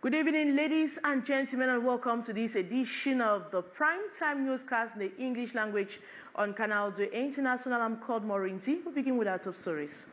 Good evening, ladies and gentlemen, and welcome to this edition of the Primetime Newscast in the English language on Canal International. I'm called Morinzi. We'll begin with our top stories.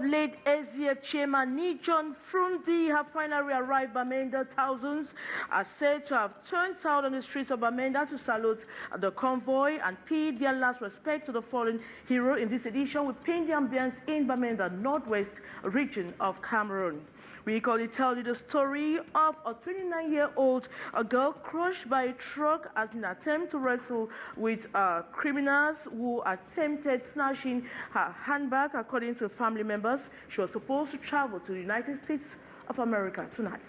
Late SDF chairman John Frundi have finally arrived Bamenda. Thousands are said to have turned out on the streets of Bamenda to salute the convoy and pay their last respect to the fallen hero. In this edition, we paint the ambience in Bamenda, northwest region of Cameroon. We equally tell you the story of a 29-year-old girl crushed by a truck as an attempt to wrestle with criminals who attempted snatching her handbag. According to family members, she was supposed to travel to the United States of America tonight.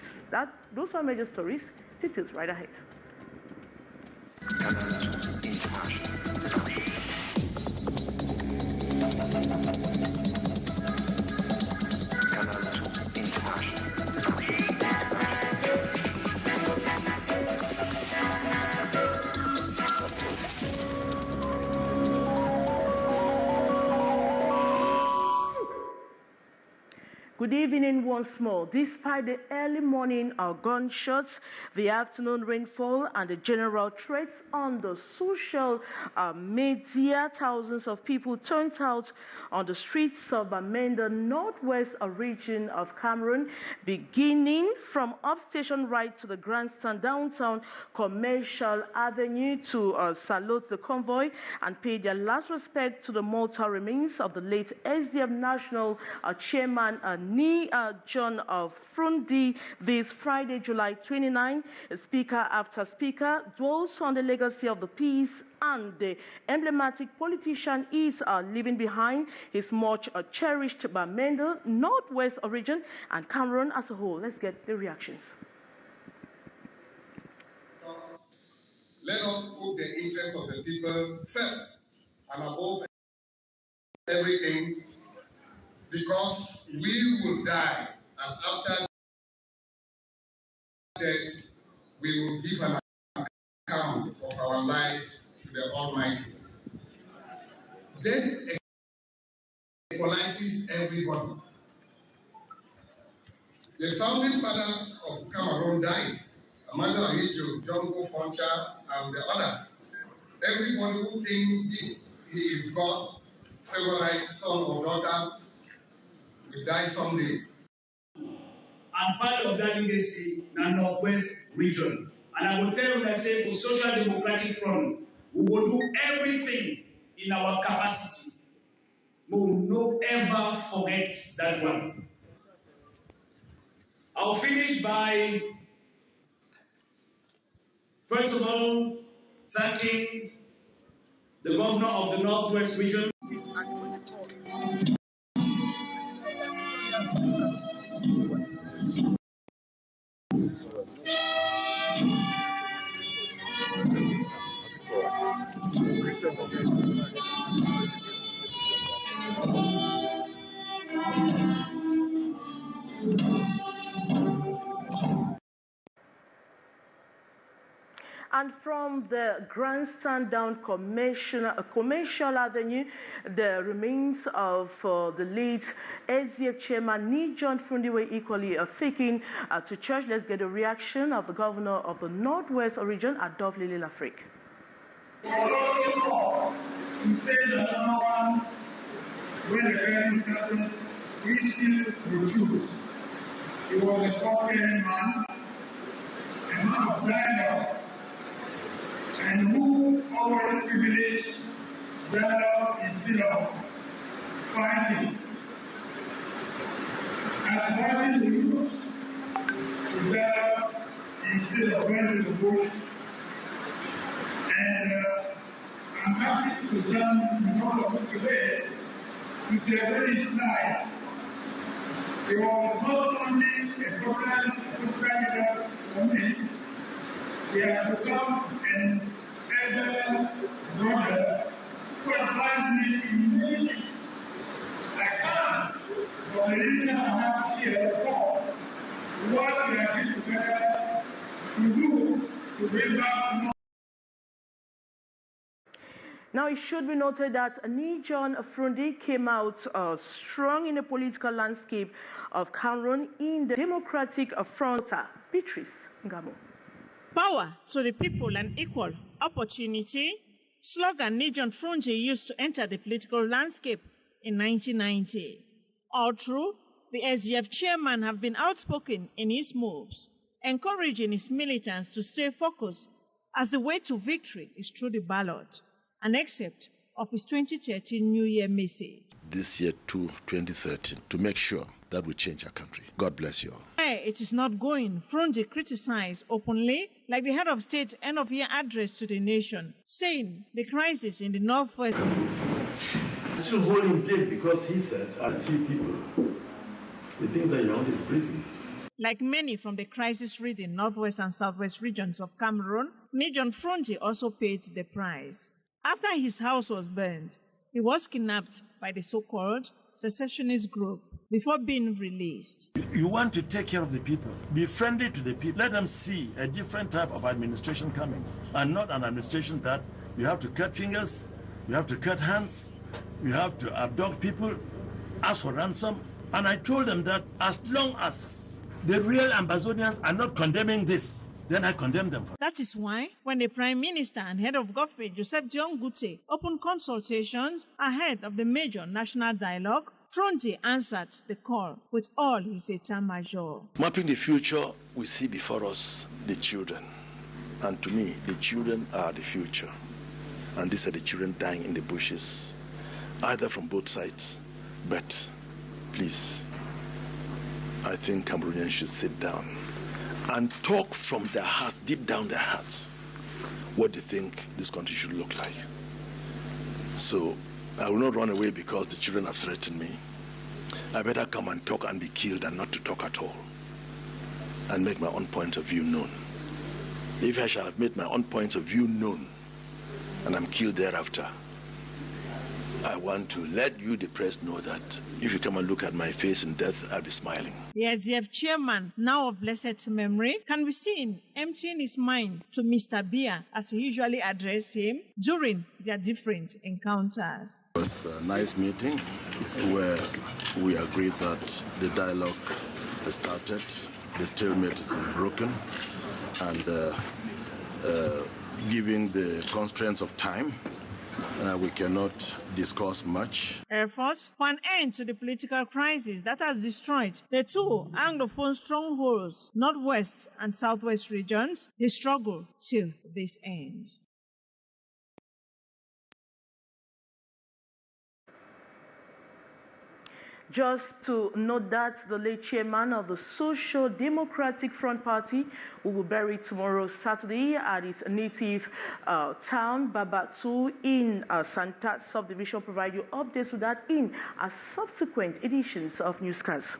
Those are major stories. Details right ahead. Good evening once more. Despite the early morning gunshots, the afternoon rainfall, and the general threats on the social media, thousands of people turned out on the streets of Bamenda, northwest region of Cameroon, beginning from upstation right to the grandstand downtown Commercial Avenue to salute the convoy and pay their last respect to the mortal remains of the late SDF National Chairman John Frundi. This Friday, July 29, speaker after speaker dwells on the legacy of the peace and the emblematic politician is leaving behind his much cherished Bamenda, northwest region, and Cameroon as a whole. Let's get the reactions. Let us put the interests of the people first and above everything, because we will die, and after death, we will give an account of our lives to the Almighty. Death equalizes everybody. The founding fathers of Cameroon died. Amanda Ahijo, John Foncha, and the others. Everybody who thinks he is God's favorite son or daughter will die someday. I'm part of that legacy in the northwest region. And I will tell you that say for Social Democratic Front, we will do everything in our capacity. We will not ever forget that one. I'll finish by, first of all, thanking the governor of the northwest region. And from the grandstand down Commercial Avenue, the remains of the late SDF chairman John Frundi were equally taken to church. Let's get a reaction of the governor of the northwest region, Adolphe Lily Lafrique. When the parents started, we still refused. He was a God-fearing man, a man of dialogue, and who always privileged dialogue instead of fighting. Advising the youth to dialogue instead of running the bush. And I'm happy to join in all of us today to celebrate his life. He was not only a popular for me, he has become an elder brother who advised me immediately. I can't, for the reason I have here before, what we are doing together to do to bring back. Now, it should be noted that Nijon Frundi came out strong in the political landscape of Cameroon in the Democratic Front. Beatrice Ngamo. Power to the people and equal opportunity, slogan Nijon Frundi used to enter the political landscape in 1990. All through, the SGF chairman have been outspoken in his moves, encouraging his militants to stay focused as the way to victory is through the ballot, an excerpt of his 2013 New Year message. This year to 2013, to make sure that we change our country. God bless you all. It is not going, Frundi criticized openly, like the head of state end-of-year address to the nation, saying the crisis in the northwest. Still holding blame because he said, I see people. He thinks that Young is breathing. Like many from the crisis-ridden northwest and southwest regions of Cameroon, Nijon Frundi also paid the price. After his house was burned, he was kidnapped by the so-called secessionist group before being released. You want to take care of the people, be friendly to the people, let them see a different type of administration coming, and not an administration that you have to cut fingers, you have to cut hands, you have to abduct people, ask for ransom. And I told them that as long as the real Ambazonians are not condemning this, then I condemn them. That is why, when the Prime Minister and Head of Government, Joseph Dion Gute, opened consultations ahead of the major national dialogue, Frundi answered the call with all his état-major. Mapping the future, we see before us the children. And to me, the children are the future. And these are the children dying in the bushes, either from both sides. But please, I think Cameroonians should sit down and talk from their hearts, deep down their hearts, what they think this country should look like. So I will not run away because the children have threatened me. I better come and talk and be killed than not to talk at all and make my own point of view known. If I shall have made my own point of view known and I'm killed thereafter, I want to let you, the press, know that if you come and look at my face in death, I'll be smiling. The SGF chairman, now of blessed memory, can be seen emptying his mind to Mr. Bia as he usually addressed him during their different encounters. It was a nice meeting where we agreed that the dialogue has started, the stalemate has been broken, and given the constraints of time, we cannot discuss much. Efforts for an end to the political crisis that has destroyed the two Anglophone strongholds, northwest and southwest regions, they struggle till this end. Just to note that the late chairman of the Social Democratic Front Party will be buried tomorrow, Saturday, at his native town, Babatu, in Santa Subdivision. Provide you updates to that in subsequent editions of Newscast.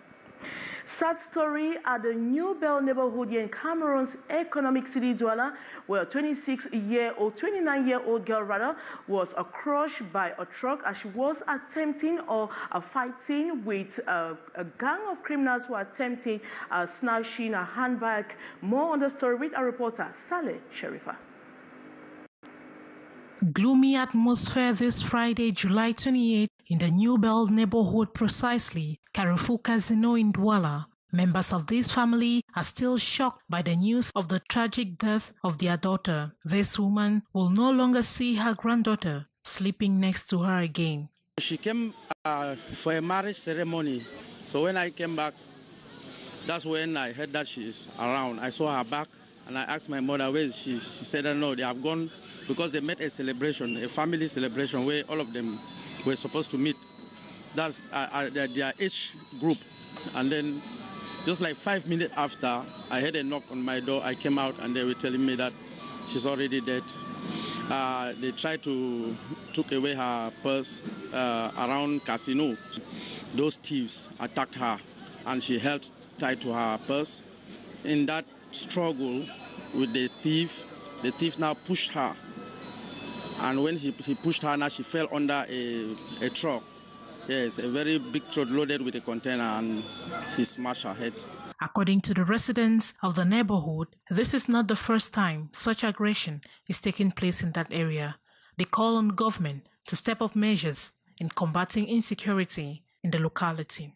Sad story at the New Bell neighborhood here in Cameroon's economic city Douala, where a 29-year-old girl was crushed by a truck as she was attempting or fighting with a gang of criminals who were attempting snatching a handbag. More on the story with our reporter, Saleh Sherifa. Gloomy atmosphere this Friday, July 28, in the New Bell neighborhood, precisely Carrefour Casino in Douala. Members of this family are still shocked by the news of the tragic death of their daughter. This woman will no longer see her granddaughter sleeping next to her again. She came for a marriage ceremony. So when I came back, that's when I heard that she is around. I saw her back and I asked my mother where is she. She said that no, they have gone because they made a celebration, a family celebration where all of them were supposed to meet. That's their age group. And then just like 5 minutes after, I heard a knock on my door. I came out and they were telling me that she's already dead. They tried to took away her purse around Casino. Those thieves attacked her and she held tied to her purse. In that struggle with the thief now pushed her And when he pushed her, now she fell under a truck. Yes, a very big truck loaded with a container, and he smashed her head. According to the residents of the neighborhood, this is not the first time such aggression is taking place in that area. They call on government to step up measures in combating insecurity in the locality.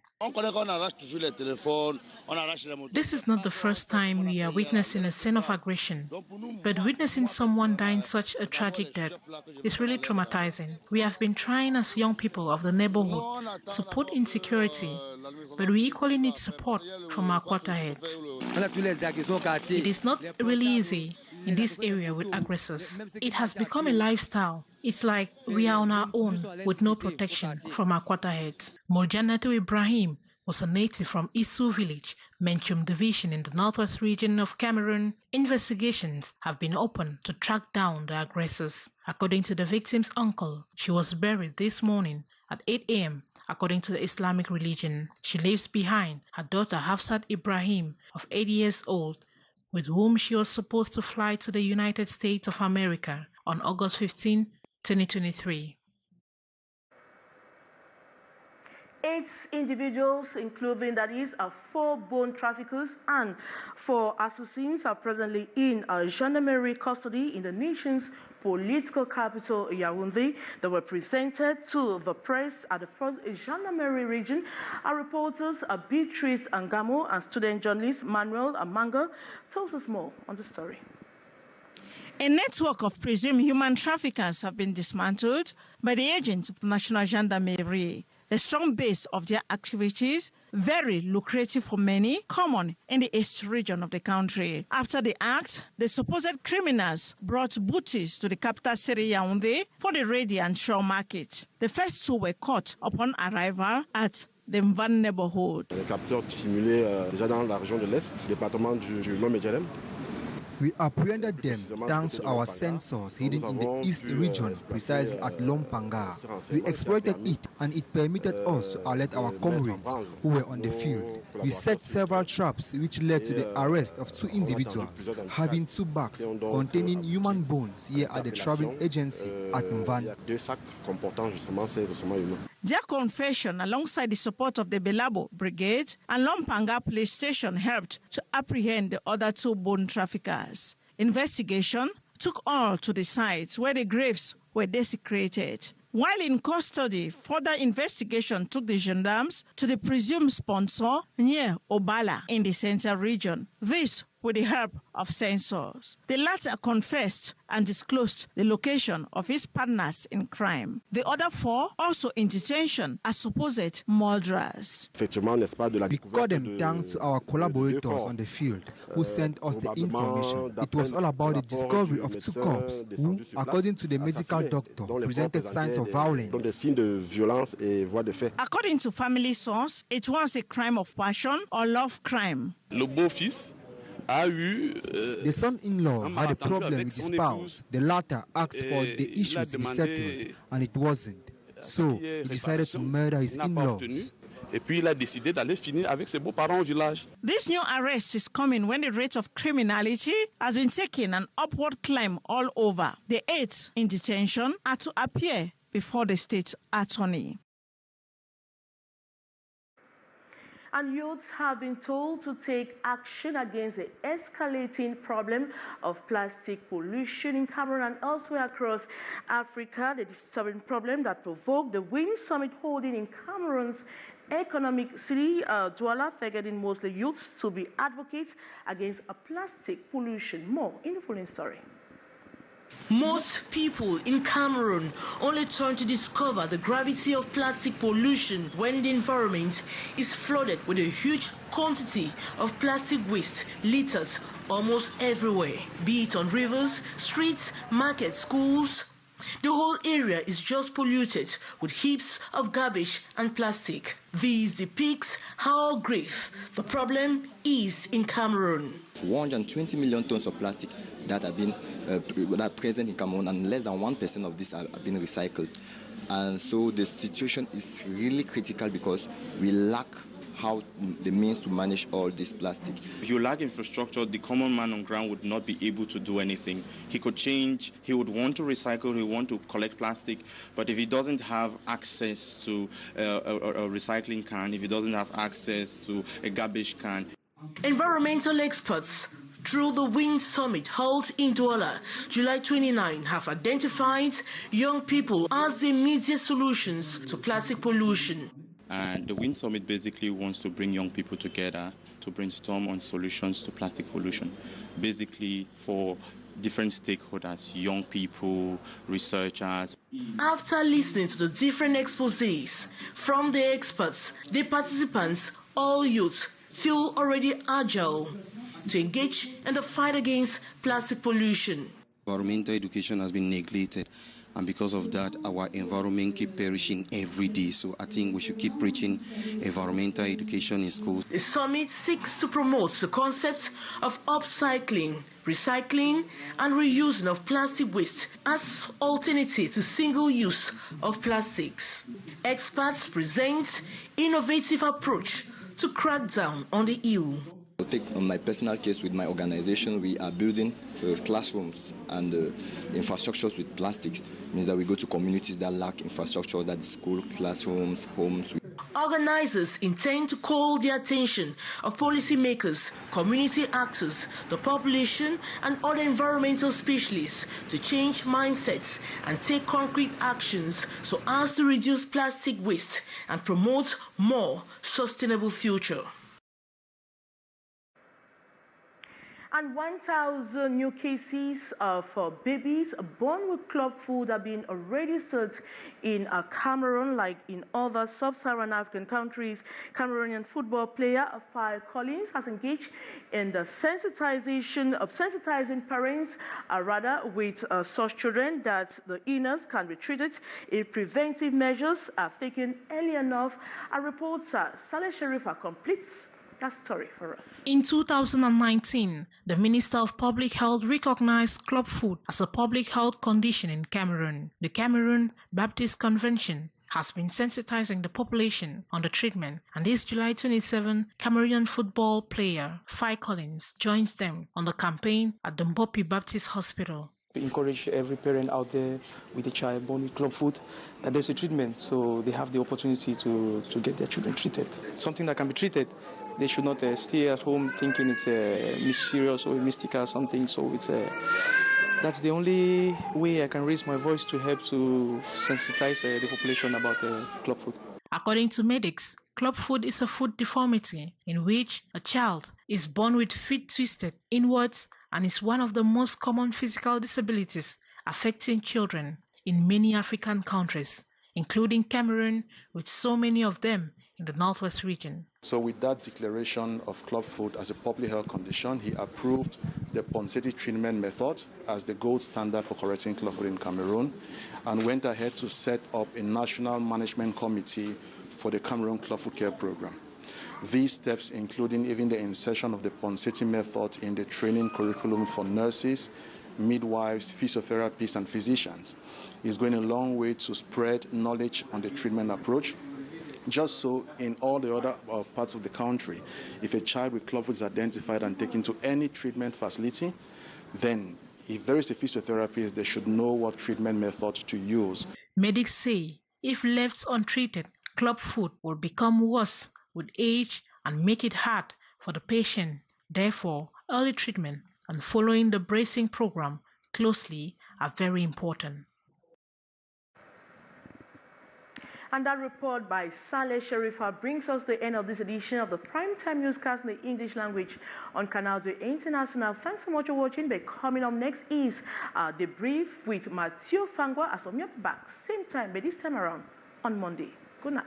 This is not the first time we are witnessing a scene of aggression, but witnessing someone dying such a tragic death is really traumatizing. We have been trying as young people of the neighborhood to put insecurity, but we equally need support from our quarter heads. It is not really easy in this area with aggressors. It has become a lifestyle. It's like we are on our own with no protection from our quarter heads. Morjanatu Ibrahim was a native from Isu village, Menchum division in the northwest region of Cameroon. Investigations have been opened to track down the aggressors. According to the victim's uncle, she was buried this morning at 8 a.m. according to the Islamic religion. She leaves behind her daughter Hafsat Ibrahim of 8 years old, with whom she was supposed to fly to the United States of America on August 15, 2023. 8 individuals, including 4 bone traffickers and 4 assassins, are presently in gendarmerie custody in the nation's political capital, Yaoundé. They were presented to the press at the 1st Gendarmerie region. Our reporters Beatrice Angamo and student journalist Manuel Amanga tells us more on the story. A network of presumed human traffickers have been dismantled by the agents of the National Gendarmerie. The strong base of their activities, very lucrative for many, common in the east region of the country. After the act, the supposed criminals brought booty to the capital city Yaoundé for the ready and sure market. The first 2 were caught upon arrival at the Mvan neighborhood. Les capteurs dissimulés déjà dans la région de l'Est, département du Lom-et-Djalem. We apprehended them thanks to our sensors hidden in the east region, precisely at Lompanga. We exploited it, and it permitted us to alert our comrades who were on the field. We set several traps which led to the arrest of 2 individuals having 2 bags containing human bones here at the traveling agency at Mvan. Their confession, alongside the support of the Belabo Brigade and Lompanga Police Station, helped to apprehend the other 2 bone traffickers. Investigation took all to the site where the graves were desecrated. While in custody, further investigation took the gendarmes to the presumed sponsor near Obala in the central region. This with the help of sensors. The latter confessed and disclosed the location of his partners in crime. The other 4 also in detention as supposed murderers. We caught them thanks to our collaborators on the field who sent us the information. It was all about the discovery of 2 corpses who, according to the medical doctor, presented signs of violence. According to family source, it was a crime of passion or love crime. The son-in-law had a problem with his spouse. The latter asked for the issue to be settled, and it wasn't. So he decided to murder his in-laws. This new arrest is coming when the rate of criminality has been taking an upward climb all over. The 8 in detention are to appear before the state attorney. And youths have been told to take action against the escalating problem of plastic pollution in Cameroon and elsewhere across Africa, the disturbing problem that provoked the WIN Summit holding in Cameroon's economic city, Douala, targeting mostly youths to be advocates against plastic pollution. More in the following story. Most people in Cameroon only turn to discover the gravity of plastic pollution when the environment is flooded with a huge quantity of plastic waste littered almost everywhere, be it on rivers, streets, markets, schools. The whole area is just polluted with heaps of garbage and plastic. This depicts how grave the problem is in Cameroon. 120 million tons of plastic that have been that are present in Cameroon, and less than 1% of this have been recycled. And so the situation is really critical because we lack how the means to manage all this plastic. If you lack infrastructure, the common man on ground would not be able to do anything. He could change, he would want to recycle, he would want to collect plastic, but if he doesn't have access to a recycling can, if he doesn't have access to a garbage can. Environmental experts through the WIN Summit held in Douala, July 29, have identified young people as the immediate solutions to plastic pollution. And the WIN Summit basically wants to bring young people together to brainstorm on solutions to plastic pollution, basically for different stakeholders, young people, researchers. After listening to the different exposés from the experts, the participants, all youth, feel already agile to engage in the fight against plastic pollution. Environmental education has been neglected, and because of that, our environment keeps perishing every day. So I think we should keep preaching environmental education in schools. The summit seeks to promote the concepts of upcycling, recycling, and reusing of plastic waste as alternatives to single use of plastics. Experts present innovative approach to crack down on the ill. I'll take on my personal case with my organization, we are building classrooms and infrastructures with plastics. It means that we go to communities that lack infrastructure, that is school, classrooms, homes. Organizers intend to call the attention of policymakers, community actors, the population, and other environmental specialists to change mindsets and take concrete actions so as to reduce plastic waste and promote more sustainable future. And 1,000 new cases for babies born with club food have been registered in Cameroon, like in other sub-Saharan African countries. Cameroonian football player Faye Collins has engaged in the sensitizing parents with such children that the illness can be treated if preventive measures are taken early enough. Our reporter Saleh Sharifa completes that story for us. In 2019, the Minister of Public Health recognized club food as a public health condition in Cameroon. The Cameroon Baptist Convention has been sensitizing the population on the treatment, and this July 27, Cameroonian football player Faye Collins joins them on the campaign at the Mbopi Baptist Hospital. We encourage every parent out there with a child born with club foot that there's a treatment, so they have the opportunity to get their children treated. Something that can be treated. They should not stay at home thinking it's mysterious or mystical or something. So that's the only way I can raise my voice to help to sensitize the population about club foot. According to medics, club foot is a foot deformity in which a child is born with feet twisted inwards and is one of the most common physical disabilities affecting children in many African countries, including Cameroon, with so many of them in the Northwest region. So with that declaration of club foot as a public health condition, he approved the Ponseti treatment method as the gold standard for correcting club foot in Cameroon, and went ahead to set up a national management committee for the Cameroon club foot care program. These steps, including even the insertion of the Ponseti method in the training curriculum for nurses, midwives, physiotherapists, and physicians, is going a long way to spread knowledge on the treatment approach. Just so in all the other parts of the country, if a child with club foot is identified and taken to any treatment facility, then if there is a physiotherapist, they should know what treatment method to use. Medics say if left untreated, club foot will become worse with age and make it hard for the patient. Therefore, early treatment and following the bracing program closely are very important. And that report by Saleh Sharifa brings us to the end of this edition of the Primetime Newscast in the English language on Canal International. Thanks so much for watching. But coming up next is The Brief with Mathieu Fangwa as I'm back same time, but this time around on Monday. Good night.